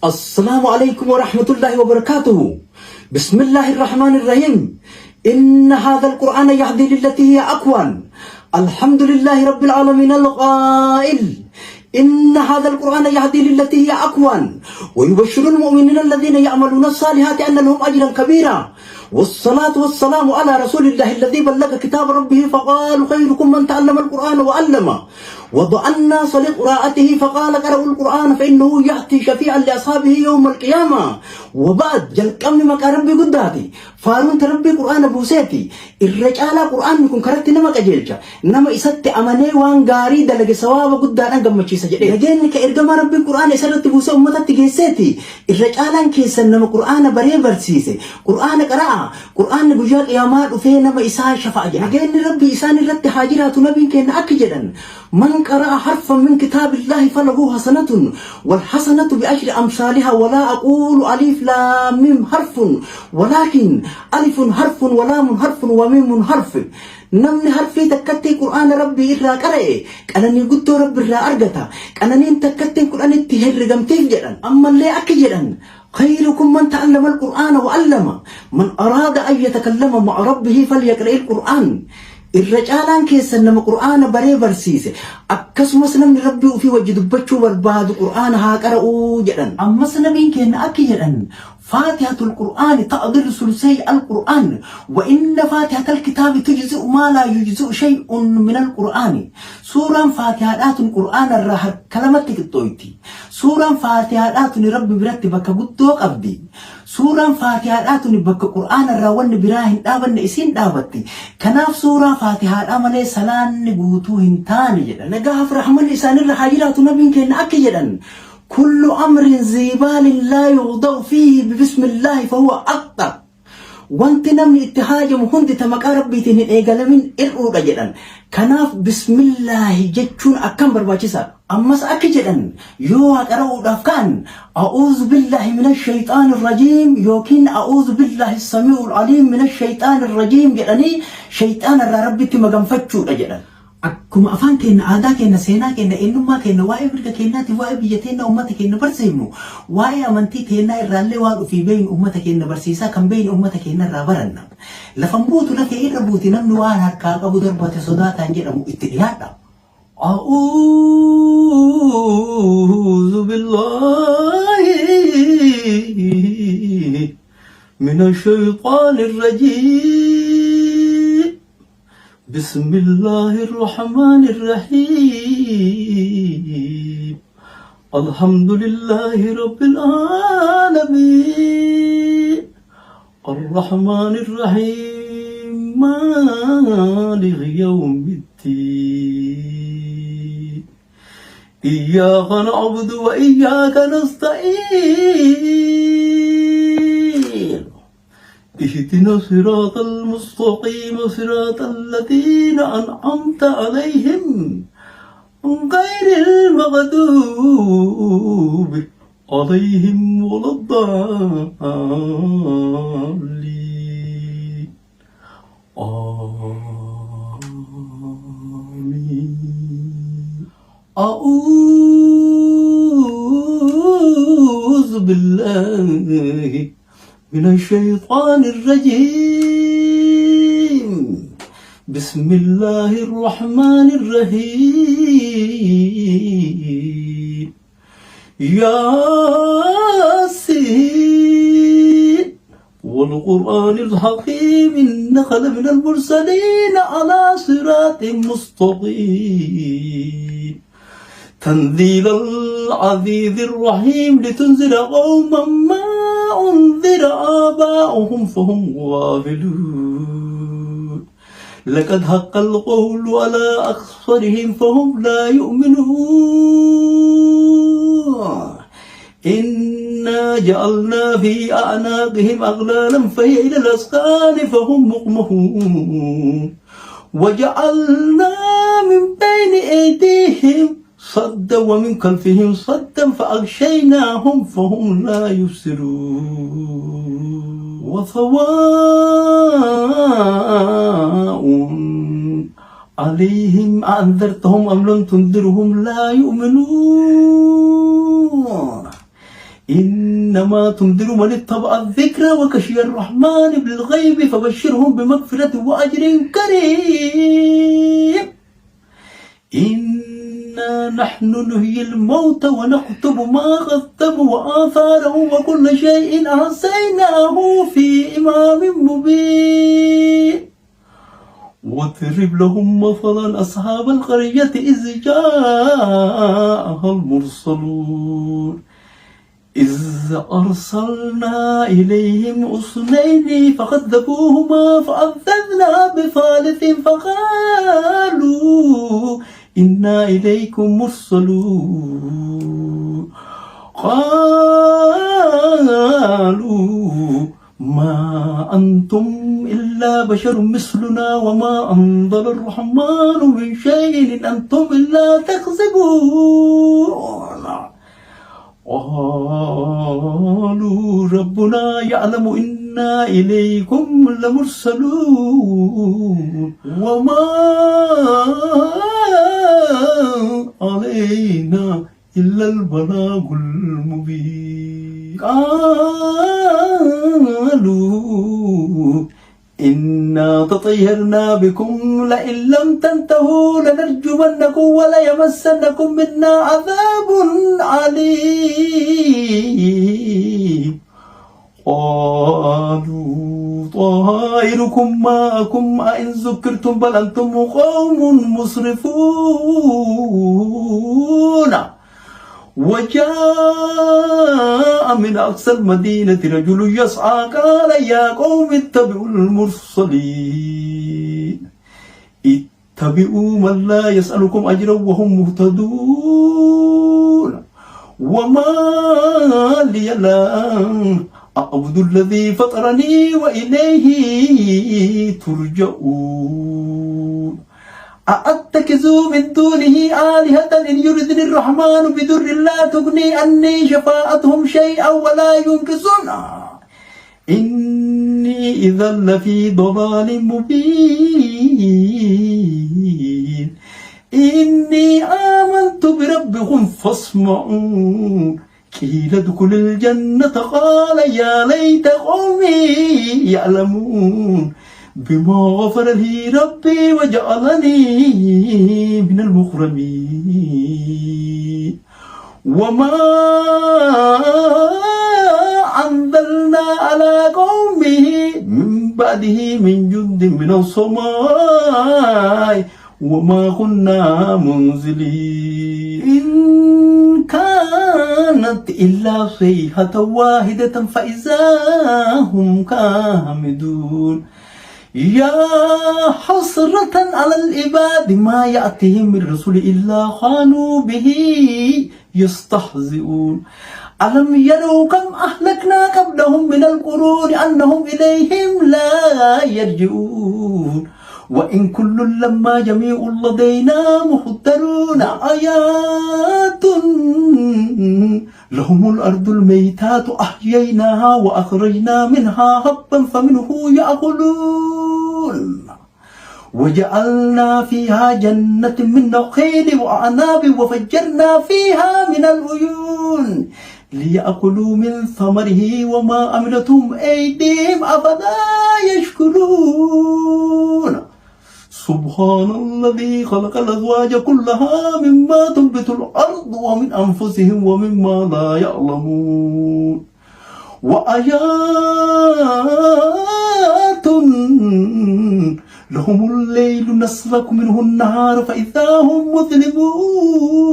السلام عليكم ورحمة الله وبركاته. بسم الله الرحمن الرحيم. إن هذا القرآن يهدي للتي هي أقوم. الحمد لله رب العالمين القائل إن هذا القرآن يهدي للتي هي أقوم ويبشر المؤمنين الذين يعملون الصالحات أن لهم أجرا كبيرا. والصلاة والسلام على رسول الله الذي بلغ كتاب ربه فقال خيركم من تعلم القرآن وعلمه وضع الناس لقراءته فقال قرأوا القرآن فإنه يأتي شفيعا لأصحابه يوم القيامة. وبعد جل كم مكا ربي قداتي فارون تربي قرآن بوسيتي الرجال قرآن يكون كرت نما كجيلجا نما إسات أماني وان غاري دلق سواب قدانا قمتشي سجد نجين كإرقام ربي قرآن إسرت بوسي أمتا تجيسيتي الرجال كيسا نما قرآن بري برسيسي قرآن قراءة قرآن بجاق يامات وفي نما إساء شفاء نجين ربي إسان الرد حاجرات نبي كينا أكجدا من قرأ حرفا من كتاب الله فله حسنة والحسنة بأجر أمثالها ولا أقول ألف لام ميم حرف ولكن ألف حرف ولام حرف وميم حرف. نمني حرفي تكتي قرآن ربي إرى قرأ أنني قلت رب إرى أرغتا أنني تكتي قرآن اتهر رقمتين جدا أما اللي أكجدا خيركم من تعلم القرآن وعلمه. من أراد أن يتكلم مع ربه فليقرأ القرآن. الرجالان كيسا نما قرآن بري برسيسي أكسما سنم ربي وفي وجد بچو برباد قرآن هاكرأو جدن أما سنمين كينا أكي جدن فاتحة القرآن تأضر ثلثي القرآن وإن فاتحة الكتاب تجزئ ما لا يجزئ شيء من القرآن. سورة فاتحة القرآن الراحة كلمتك الطويتي سورة فاتحة ربي برتبك قدوك أبدي سورة فاتحة بك قرآن الراون براهن دابن إسين دابتي كناف سورة فاتحة أمالي سلان نقوتوهن تاني جدا نقاف رحمن إسان الرحاجرات نبين كين أكي جدا كل أمر زيبال لا يغضو فيه ببسم الله فهو أكتر وانت نمني اتحاج مهند تمكا ربي تنين ايقالمين الأوغا جدا كناف بسم الله جتشون أكام برباچسا أمس أكي جدا يوها قرأوا دافكان أعوذ بالله من الشيطان الرجيم يوكين أعوذ بالله السميع العليم من الشيطان الرجيم جداني شيطان الربي تمغم فتشو جدا أكما أفان كينا آدا كينا سينا كينا إنما كينا واي بركا كينا تواي بيجتين أمتا كينا برسيمو واي أمانتي كينا الرالي وارو في بين أمتا كينا برسيسا كم بين أمتا كينا رابرنا لفنبوتو لك إيرا بوتي نمنو وانا كاقا بدر باتي صداتا نجينا مؤتنياتا. أعوذ بالله من الشيطان الرجيم بسم الله الرحمن الرحيم الحمد لله رب العالمين الرحمن الرحيم مالك يوم الدين إياك نعبد وإياك نستعين اهدنا الصراط المستقيم صراط الذين أنعمت عليهم غير المغضوب عليهم ولا الضالين آمين. أعوذ بالله من الشيطان الرجيم بسم الله الرحمن الرحيم ياسين والقرآن الحكيم إنك لمن المرسلين على صراط مستقيم تنزيل العزيز الرحيم لتنذر قوما ما أنذر آباؤهم فهم غافلون لقد حق القول على أكثرهم فهم لا يؤمنون إنا جعلنا في أعناقهم أغلالا فهي إلى الأذقان فهم مقمحون وجعلنا من بين أيديهم صدا ومن خلفهم صدا فأغشيناهم فهم لا يبصرون وسواء عليهم أنذرتهم أم لم تنذرهم لا يؤمنون إنما تنذر من اتبع الذكر وخشي الرحمن بالغيب فبشرهم بمغفرة وأجر كريم. إنا نحن نحيي الموتى ونكتب ما قدموا وآثارهم وكل شيء أحصيناه في إمام مبين. واضرب لهم مثلا أصحاب القرية إذ جاءها المرسلون إذ أرسلنا إليهم اثنين فكذبوهما فعززنا بثالث فقالوا إنا إليكم مرسلون. قالوا ما أنتم إلا بشر مثلنا وما أنزل الرحمن من شيء إن أنتم إلا تكذبون. قالوا ربنا يعلم إنا إليكم لمرسلون وما علينا إلا البلاغ المبين. قالوا إنا تطيرنا بكم لئن لم تنتهوا لنرجمنكم وليمسنكم منا عذاب عليم. قالوا طائركم معكم أئن ذكرتم بل أنتم قوم مسرفون. وجاء من أقصى المدينة رجل يسعى قال يا قوم اتبعوا المرسلين اتبعوا من لا يسألكم أجرا وهم مهتدون. وما لي لا أعبد الذي فطرني وإليه ترجعون. أأتخذ من دونه آلهة إن يردني الرحمن بضر لا تغني عني شفاعتهم شيئا ولا ينقذون. إني إذا لفي ضلال مبين. إني آمنت بربكم فاسمعون. قيل ادخل الجنة قال يا ليت قومي يعلمون بما غفر لي ربي وجعلني من المكرمين. وما أنزلنا على قومه من بعده من جند من السماء وما كنا منزلين. إن كانت إلا صيحة واحدة فإذا هم كامدون. يا حسرة على العباد ما يأتيهم من رسول إلا كانوا به يستهزئون. ألم يروا كم أهلكنا قبلهم من القرون أنهم إليهم لا يرجعون. وإن كل لما جميع لدينا محضرون. آيات لهم الأرض الميتات أحييناها وأخرجنا منها حبا فمنه يأكلون. وجعلنا فيها جنة من نخيل وأعناب وفجرنا فيها من العيون ليأكلوا من ثمره وما عملتهم أيديهم أفلا يشكرون. سبحان الذي خلق الأزواج كلها مما تنبت الأرض ومن أنفسهم ومما لا يعلمون. وآيات لهم الليل نسلك منه النهار فإذا هم مظلمون.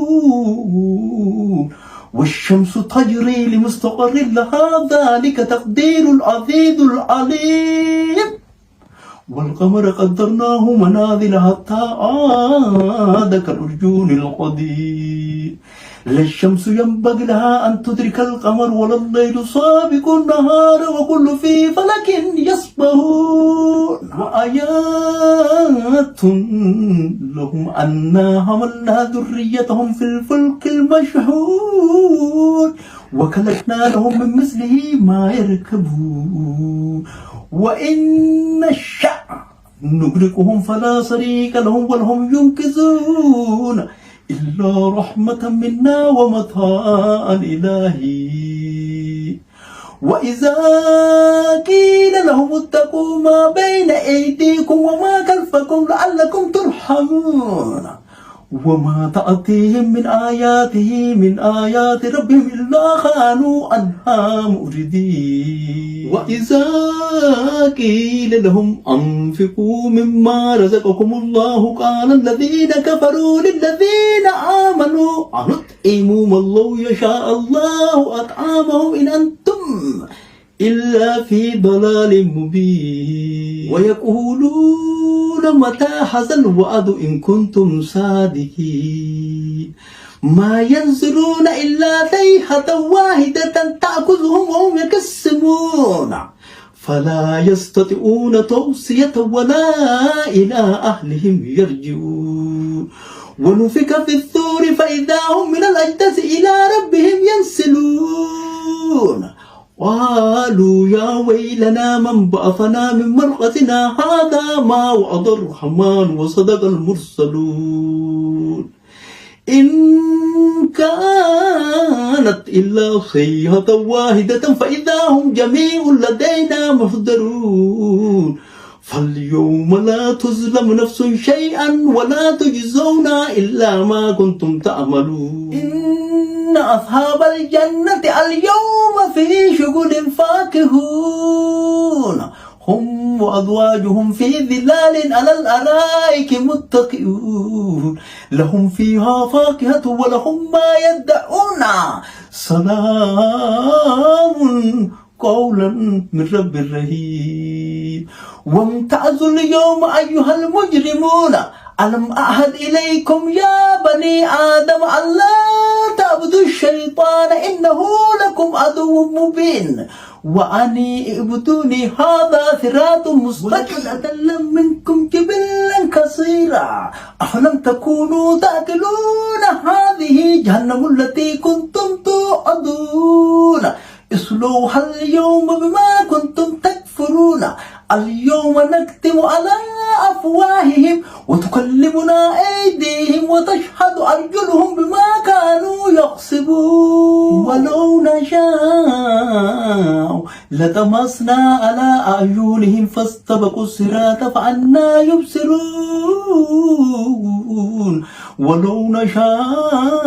والشمس تجري لمستقر لها ذلك تقدير العزيز العليم. والقمر قدرناه منازل حتى عاد كالأرجون القديم. لا الشمس ينبغي لها أن تدرك القمر ولا الليل سابق النهار وكل في فلك يسبحون. وآيات لهم أنا حملنا ذريتهم في الفلك المشحون وخلقنا لهم من مثله ما يركبون. وإن نشأ نغرقهم فلا صريخ لهم ولهم ينقذون إلا رحمة منا ومتاعا إلى حين. وإذا قيل لهم اتقوا ما بين أيديكم وما خلفكم لعلكم ترحمون وما تأتيهم من آيات ربهم إلا كانوا عنها معرضين وإذا قيل لهم أنفقوا مما رزقكم الله قال الذين كفروا للذين آمنوا أنطعم من لو يشاء الله أطعمه إن أنتم إلا في ضلال مبين ويقولون متى هذا الوعد إن كنتم صادقين ما ينظرون إلا صيحة واحدة تأخذهم وهم يقسمون فلا يستطيعون توصية ولا إلى أهلهم يرجعون ونفخ في الصور فإذا هم من الأجداث إلى ربهم ينسلون قالوا يا ويلنا من بعثنا من مرقدنا هذا ما وعد الرحمن وصدق المرسلون إن كانت إلا صيحة واحدة فإذا هم جميع لدينا محضرون فاليوم لا تظلم نفس شيئا ولا تجزون إلا ما كنتم تعملون إن أصحاب الجنة اليوم في شغل فاكهون هم وأزواجهم في ظلال على الأرائك متكئون لهم فيها فاكهة ولهم ما يدعون سلام قولا من رب رحيم وامتازوا اليوم أيها المجرمون ألم أعهد إليكم يا بني آدم ألا تعبدوا الشيطان إنه لكم عدو مبين وأني اعبدوني هذا صراط مستقيم أضل منكم جبلا كثيرا أفلم تكونوا تأكلون هذه جهنم التي كنتم توعدون اصلوها اليوم بما كنتم تكفرون اليوم نختم على أفواههم وتكلمنا أيديهم وتشهد أرجلهم بما كانوا يكسبون ولو نشاء لطمسنا على أعينهم فاستبقوا الصراط فأنى يبصرون ولو نشاء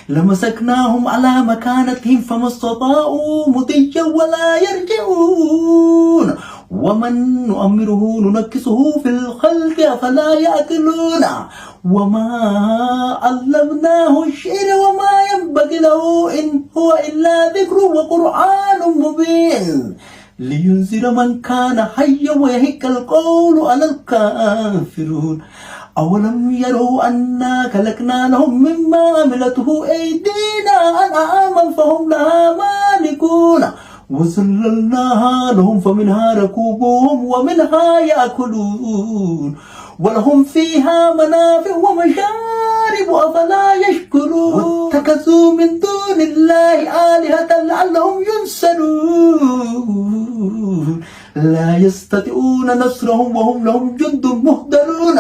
لمسكناهم على مكانتهم فما استطاعوا مضيا ولا يرجعون ومن نؤمره ننكسه في الخلق فلا يأكلون وما علمناه الشعر وما ينبغي له إن هو إلا ذكر وقرآن مبين لينذر من كان حيا ويحق القول على الكافرون أولم يروا أنا خلقنا لهم مما عملته أيدينا أنعاما فهم لها مالكون وذللناها لهم فمنها ركوبهم ومنها يأكلون ولهم فيها منافع ومشارب أفلا يشكرون واتخذوا من دون الله آلهة لعلهم ينصرون لا يستطيعون نصرهم وهم لهم جند مهدرون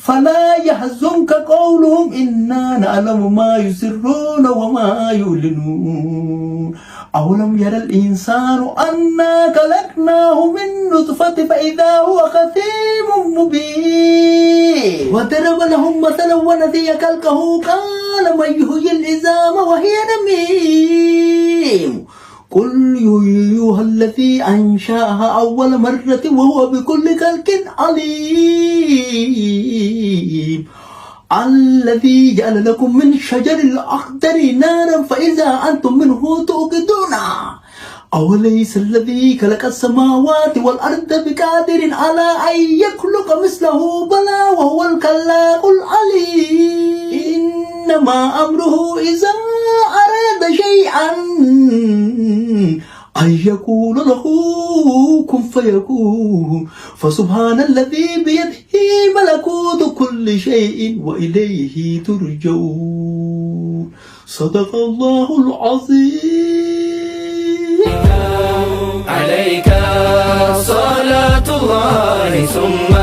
فلا يحزنك قولهم إنا نعلم ما يسرون وما يعلنون أولم يرى الإنسان أنا خلقناه من نطفة فإذا هو خصيم مبين وضرب لهم مثلا ونسي خلقه قال من يحيي العظام وهي رميم قل يحييها الذي أنشأها أول مرة وهو بكل خلق عليم الذي جعل لكم من شجر الأخضر نارا فإذا أنتم منه توقدون أوليس الذي خلق السماوات والأرض بقادر على أن يخلق مثله بلى وهو الخلاق العليم إنما أمره إذا أراد شيئا أن يقول له كن فيكون فسبحان الذي بيده ملكوت كل شيء وإليه ترجعون صدق الله العظيم عليك صلاة الله ثم